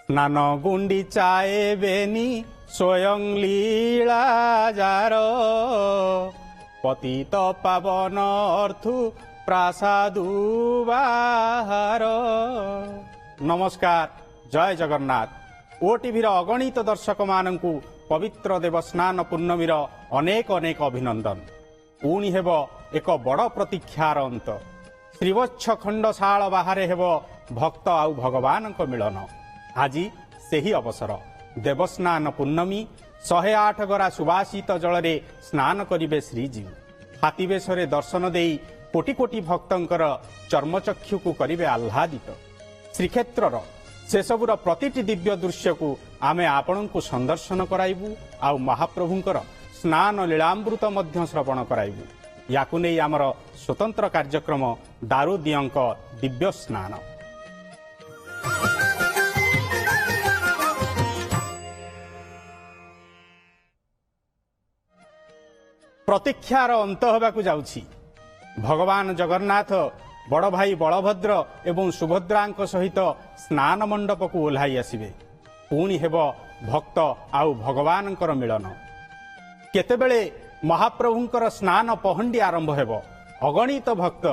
স্নান গুণ্ডিচায়ে বেনি স্বয়ং লীলাজার পতিত পাবন অর্থু প্রাসাদু বাহার। নমস্কার, জয় জগন্নাথ। ওটিভির অগণিত দর্শক মানଙ୍କୁ পবিত্র দেবস্নান ପୂର୍ଣ୍ଣମୀର ଅନେକ ଅନେକ ଅଭିନନ୍ଦନ। ପୁଣି ହେବ ଏକ ବଡ଼ ପ୍ରତୀକ୍ଷାର ଅନ୍ତ। ଶ୍ରୀବତ୍ସ ଖଣ୍ଡଶାଳ ବାହାରେ ହେବ ଭକ୍ତ ଆଉ ଭଗବାନଙ୍କ ମିଳନ। ଆଜି ସେହି ଅବସର। ଦେବସ୍ନାନ ପୂର୍ଣ୍ଣମୀ। 108 ଗରା ସୁବାସିତ ଜଳରେ ସ୍ନାନ କରିବେ ଶ୍ରୀଜୀଉ। ହାତୀ ବେଶରେ ଦର୍ଶନ ଦେଇ କୋଟି କୋଟି ଭକ୍ତଙ୍କର ଚର୍ମଚକ୍ଷୁକୁ କରିବେ ଆହ୍ଲାଦିତ। ଶ୍ରୀକ୍ଷେତ୍ରର ସେସବୁର ପ୍ରତିଟି ଦିବ୍ୟ ଦୃଶ୍ୟକୁ ଆମେ ଆପଣଙ୍କୁ ସନ୍ଦର୍ଶନ କରାଇବୁ ଆଉ ମହାପ୍ରଭୁଙ୍କର ସ୍ନାନ ଲୀଳାମୃତ ମଧ୍ୟ ଶ୍ରବଣ କରାଇବୁ। ୟାକୁ ନେଇ ଆମର ସ୍ୱତନ୍ତ୍ର କାର୍ଯ୍ୟକ୍ରମ ଦାରୁଦିଅଁଙ୍କ ଦିବ୍ୟ ସ୍ନାନ। ପ୍ରତୀକ୍ଷାର ଅନ୍ତ ହେବାକୁ ଯାଉଛି। ଭଗବାନ ଜଗନ୍ନାଥ ବଡ଼ ଭାଇ ବଳଭଦ୍ର ଏବଂ ସୁଭଦ୍ରାଙ୍କ ସହିତ ସ୍ନାନ ମଣ୍ଡପକୁ ଓହ୍ଲାଇ ଆସିବେ। ପୁଣି ହେବ ଭକ୍ତ ଆଉ ଭଗବାନଙ୍କର ମିଳନ। କେତେବେଳେ ମହାପ୍ରଭୁଙ୍କର ସ୍ନାନ ପହଣ୍ଡି ଆରମ୍ଭ ହେବ। ଅଗଣିତ ଭକ୍ତ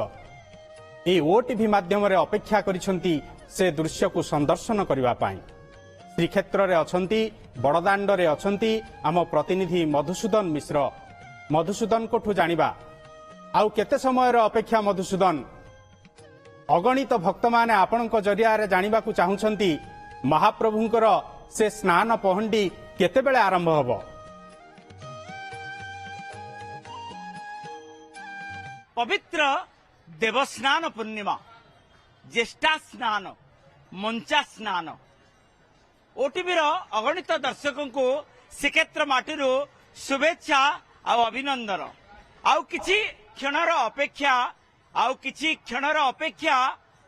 ଏହି ଓଟିଭି ମାଧ୍ୟମରେ ଅପେକ୍ଷା କରିଛନ୍ତି ସେ ଦୃଶ୍ୟକୁ ସନ୍ଦର୍ଶନ କରିବା ପାଇଁ। ଶ୍ରୀକ୍ଷେତ୍ରରେ ଅଛନ୍ତି, ବଡ଼ଦାଣ୍ଡରେ ଅଛନ୍ତି ଆମ ପ୍ରତିନିଧି ମଧୁସୂଦନ ମିଶ୍ର। ମଧୁସୂଦନଙ୍କଠୁ ଜାଣିବା, ଆଉ କେତେ ସମୟର ଅପେକ୍ଷା ମଧୁସୂଦନ? ଅଗଣିତ ଭକ୍ତମାନେ ଆପଣଙ୍କ ଜରିଆରେ ଜାଣିବାକୁ ଚାହୁଁଛନ୍ତି ମହାପ୍ରଭୁଙ୍କର ସେ ସ୍ନାନ ପହଣ୍ଡି କେତେବେଳେ ଆରମ୍ଭ ହେବ? ପବିତ୍ର ଦେବସ୍ନାନ ପୂର୍ଣ୍ଣିମା, ଜ୍ୟେଷ୍ଠା ସ୍ନାନ, ମଞ୍ଚା ସ୍ନାନ। ଓଟିଭିର ଅଗଣିତ ଦର୍ଶକଙ୍କୁ ଶ୍ରୀକ୍ଷେତ୍ର ମାଟିରୁ ଶୁଭେଚ୍ଛା ଆଉ ଅଭିନନ୍ଦନ। ଆଉ କିଛି କ୍ଷଣର ଅପେକ୍ଷା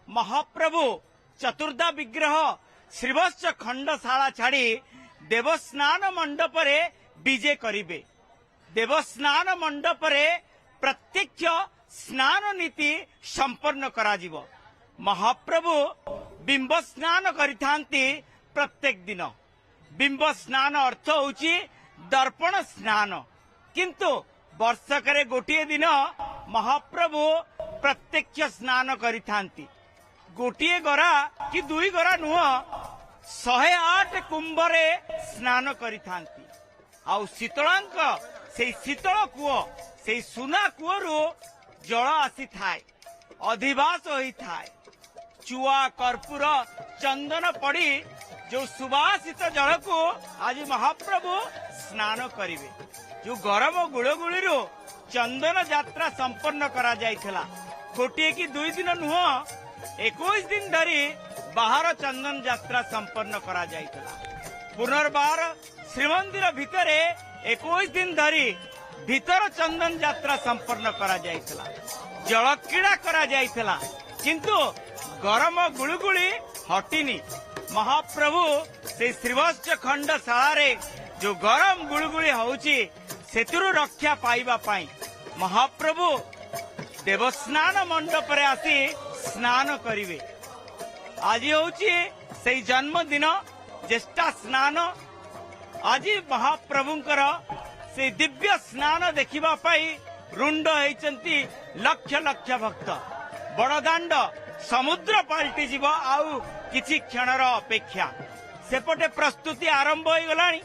ମହାପ୍ରଭୁ ଚତୁର୍ଦ୍ଧା ବିଗ୍ରହ ଶ୍ରୀବତ୍ସ ଖଣ୍ଡଶାଳା ଛାଡ଼ି ଦେବସ୍ନାନ ମଣ୍ଡପରେ ବିଜେ କରିବେ। ଦେବସ୍ନାନ ମଣ୍ଡପରେ ପ୍ରତ୍ୟକ୍ଷ ସ୍ନାନ ନୀତି ସମ୍ପନ୍ନ କରାଯିବ। ମହାପ୍ରଭୁ ବିମ୍ବ ସ୍ନାନ କରିଥାନ୍ତି ପ୍ରତ୍ୟେକ ଦିନ। ବିମ୍ବ ସ୍ନାନ ଅର୍ଥ ହେଉଛି ଦର୍ପଣ ସ୍ନାନ। କିନ୍ତୁ ବର୍ଷକରେ ଗୋଟିଏ ଦିନ ମହାପ୍ରଭୁ ପ୍ରତ୍ୟକ୍ଷ ସ୍ନାନ କରିଥାନ୍ତି। ଗୋଟିଏ ଗରା କି ଦୁଇ ଗରା ନୁହଁ, 108 କୁମ୍ଭରେ ସ୍ନାନ କରିଥାନ୍ତି। ଆଉ ଶୀତଳାଙ୍କ ସେଇ ଶୀତଳ କୂଅ, ସେଇ ସୁନା କୂଅରୁ ଜଳ ଆସିଥାଏ, ଅଧିବାସ ହୋଇଥାଏ। ଚୁଆ, କର୍ପୂର, ଚନ୍ଦନ ପଡ଼ି ଯୋଉ ସୁବାସିତ ଜଳକୁ ଆଜି ମହାପ୍ରଭୁ ସ୍ନାନ କରିବେ। ଯୋଉ ଗରମ ଗୁଳଗୁଳିରୁ ଚନ୍ଦନ ଯାତ୍ରା ସମ୍ପନ୍ନ କରାଯାଇଥିଲା। ଗୋଟିଏ କି ଦୁଇ ଦିନ ନୁହଁ, 21 ଦିନ ଧରି ବାହାର ଚନ୍ଦନ ଯାତ୍ରା ସମ୍ପନ୍ନ କରାଯାଇଥିଲା। ପୁନର୍ବାର ଶ୍ରୀମନ୍ଦିର ଭିତରେ 21 ଦିନ ଧରି ଭିତର ଚନ୍ଦନ ଯାତ୍ରା ସମ୍ପନ୍ନ କରାଯାଇଥିଲା। ଜଳ କ୍ରୀଡ଼ା କରାଯାଇଥିଲା, କିନ୍ତୁ ଗରମ ଗୁଳୁଗୁଳି ହଟିନି। ମହାପ୍ରଭୁ ସେଇ ଶ୍ରୀବତ୍ସ ଖଣ୍ଡଶାଳାରେ ଯୋଉ ଗରମ ଗୁଳୁଗୁଳି ହଉଛି, ସେଥିରୁ ରକ୍ଷା ପାଇବା ପାଇଁ ମହାପ୍ରଭୁ ଦେବସ୍ନାନ ମଣ୍ଡପରେ ଆସି ସ୍ନାନ କରିବେ। ଆଜି ହେଉଛି ସେଇ ଜନ୍ମଦିନ, ଜ୍ୟେଷ୍ଠା ସ୍ନାନ। ଆଜି ମହାପ୍ରଭୁଙ୍କର ସେଇ ଦିବ୍ୟ ସ୍ନାନ ଦେଖିବା ପାଇଁ ରୁଣ୍ଡ ହୋଇଛନ୍ତି ଲକ୍ଷ ଲକ୍ଷ ଭକ୍ତ। ବଡ଼ଦାଣ୍ଡ ସମୁଦ୍ର ପାଲଟିଯିବ ଆଉ କିଛି କ୍ଷଣର ଅପେକ୍ଷା। ସେପଟେ ପ୍ରସ୍ତୁତି ଆରମ୍ଭ ହୋଇଗଲାଣି।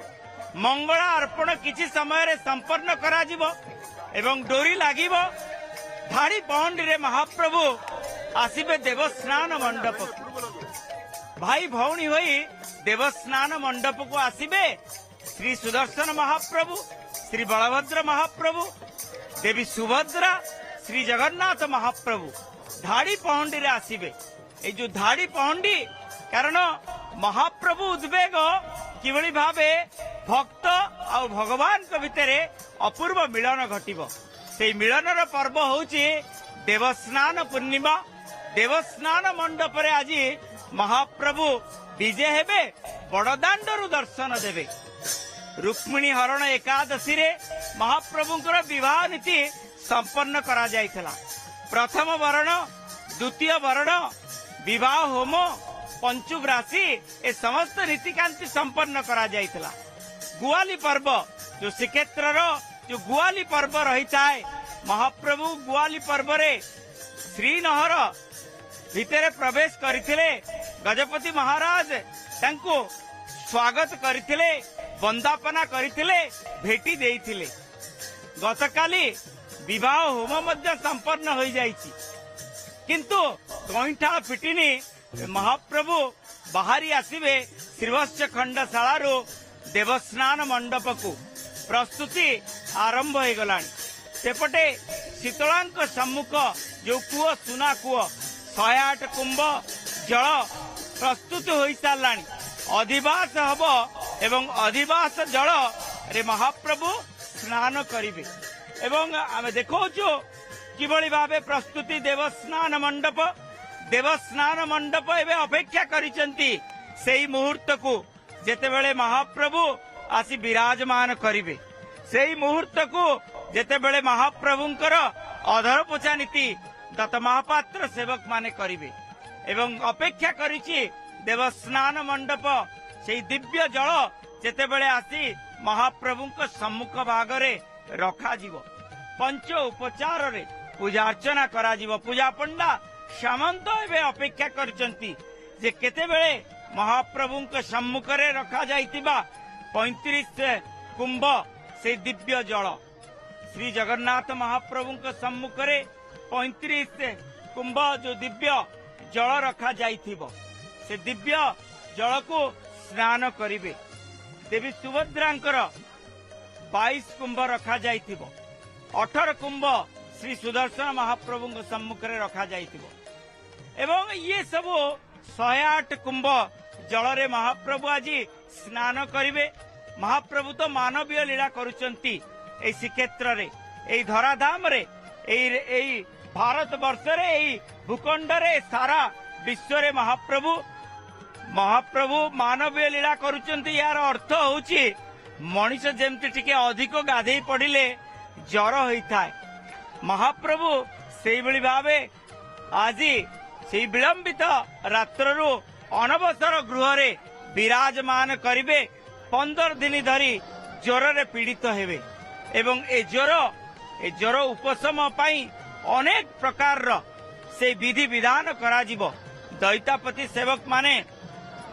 ମଙ୍ଗଳା ଅର୍ପଣ କିଛି ସମୟରେ ସମ୍ପନ୍ନ କରାଯିବ ଏବଂ ଡୋରି ଲାଗିବ। ଧାଡ଼ି ପହଣ୍ଡିରେ ମହାପ୍ରଭୁ ଆସିବେ ଦେବସ୍ନାନ ମଣ୍ଡପକୁ। ଭାଇ ଭଉଣୀ ହୋଇ ଦେବସ୍ନାନ ମଣ୍ଡପକୁ ଆସିବେ ଶ୍ରୀ ସୁଦର୍ଶନ ମହାପ୍ରଭୁ, ଶ୍ରୀ ବଳଭଦ୍ର ମହାପ୍ରଭୁ, ଦେବୀ ସୁଭଦ୍ରା, ଶ୍ରୀ ଜଗନ୍ନାଥ ମହାପ୍ରଭୁ ଧାଡ଼ି ପହଣ୍ଡିରେ ଆସିବେ। এই যে ধাଡ଼ି ପହଣ୍ଡି, କାରଣ ମହାପ୍ରଭୁ ଉଦ୍ବେଗ କିଭଳି ଭାବେ ଭକ୍ତ ଆଉ ଭଗବାନଙ୍କ ଭିତରେ ଅପୂର୍ବ ମିଳନ ଘଟିବ। ସେଇ ମିଳନର ପର୍ବ ହେଉଛି ଦେବସ୍ନାନ ପୂର୍ଣ୍ଣିମା। ଦେବସ୍ନାନ ମଣ୍ଡପରେ ଆଜି ମହାପ୍ରଭୁ ବିଜେ ହେବେ, ବଡ଼ଦାଣ୍ଡରୁ ଦର୍ଶନ ଦେବେ। ରୁକ୍ମିଣୀ ହରଣ ଏକାଦଶୀରେ ମହାପ୍ରଭୁଙ୍କର ବିବାହ ନୀତି ସମ୍ପନ୍ନ କରାଯାଇଥିଲା। ପ୍ରଥମ ବରଣ, ଦ୍ୱିତୀୟ ବରଣ, ବିବାହ ହୋମ, पंचुक राशि ए समस्त रीतिकांति संपन्न करा जाइतला। गुआली पर्व जो श्रीक्षेत्र जो गुआली पर्व रही थाए महाप्रभु गुआली पर्व रे श्रीनहर भितर प्रवेश करथिले। गजपति महाराज तांको स्वागत करथिले, वंदापना करथिले, भेटी देइथिले। गतकाली विवाह होम मध्य संपन्न हो जाइछि, किंतु गईठा फिटिनी महाप्रभु बाहरी आसिबे श्रीवत्स खंडशाला देवस्नान मंडप को प्रस्तुति आरंभ हो गलानी। सेपटे शीतलांक सम्मुख जो कूह सुना कूह 108 कुंभ जल प्रस्तुत हो सारानी। अधिवास हब एवं अधिवास जल रे महाप्रभु स्नान करिवे एवं आमे देखौछु किभଳି भावे प्रस्तुति देवस्नान मंडप एवं अपेक्षा करिसंती सेही मुहूर्त को जेतेबेले महाप्रभु आसी विराजमान करिवे, सेही मुहूर्त को जेतेबेले महाप्रभुंकर अधर पोछा नीति दत्त महापात्र सेवक माने करिवे एवं अपेक्षा करिछि देवस्नान मंडप सेही दिव्य जल जेतेबेले आसी महाप्रभुंक सम्मुख भागरे रखा जीवो। पंच उपचार रे पूजा अर्चना करा जीवो। पूजा पंडा सामंत एवं अपेक्षा करिसंती जे केतेबेले महाप्रभुंक सम्मुख रे रखा जाइतिबा 35 कुंभ से दिव्य जल श्री जगन्नाथ महाप्रभुंक सम्मुख रे 35 कुंभ जो दिव्य जल रखा जाइथिबो से दिव्य जल को स्नान करिवे। देवी सुभद्रांकर 22 कुंभ रखा जाइथिबो। 18 कुंभ श्री सुदर्शन महाप्रभुंक सम्मुख रे रखा जाइथिबो एवं ये सब 108 कुंभ जलरे महाप्रभु आज स्नान करिवे। महाप्रभु तो मानवीय लीला करुचंती ए श्रीक्षेत्र रे, ए धराधाम रे, ए भारत वर्ष रे, ए भूखंड रे, सारा विश्व रे महाप्रभु मानवीय लीला करुचंती। यार अर्थ होउची मनीष जेमती टिके अधिक गाधेई पड़िले जर होइथाय, महाप्रभु सेही भली भावे आज सेही विलंबित रात्ररु अनवसर गृह रे विराजमान करिवे। 15 दिन धरी ज्वर रे पीड़ित हेबे एवं ए ज्वर उपशम पाई अनेक प्रकार से विधि विधान करा जीवो। दैतापति सेवक माने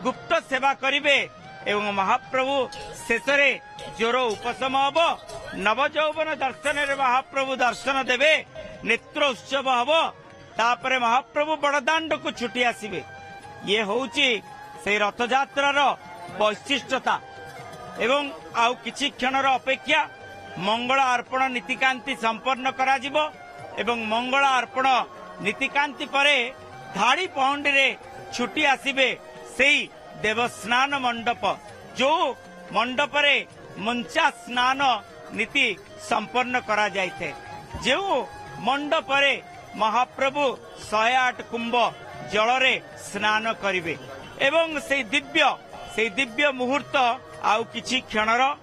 गुप्त सेवा करिवे एवं महाप्रभु शेषरे ज्वर उपशम हब। नवजौवन दर्शन रे महाप्रभु दर्शन देवे, नेत्र उत्सव हब, तापरे महाप्रभु बड़दाण्ड को छुटी आसिबे। ये होउची से रथयात्रार वैशिष्टता एवं आउ किछि क्षणर अपेक्षा मंगल अर्पण नीतिकांति संपन्न करा जिवो एवं मंगल अर्पण नीतिकांति परे धाड़ी पहंडी रे छुटी आसिबे सेही देवस्नान मंडप, जो मंडप रे मंचा स्नान नीति संपन्न करा जाइथे। जो मंडप रे महाप्रभु 108 कुंभ जलरे स्नान करिवे एवं से दिव्य मुहूर्त आउ किछि क्षणर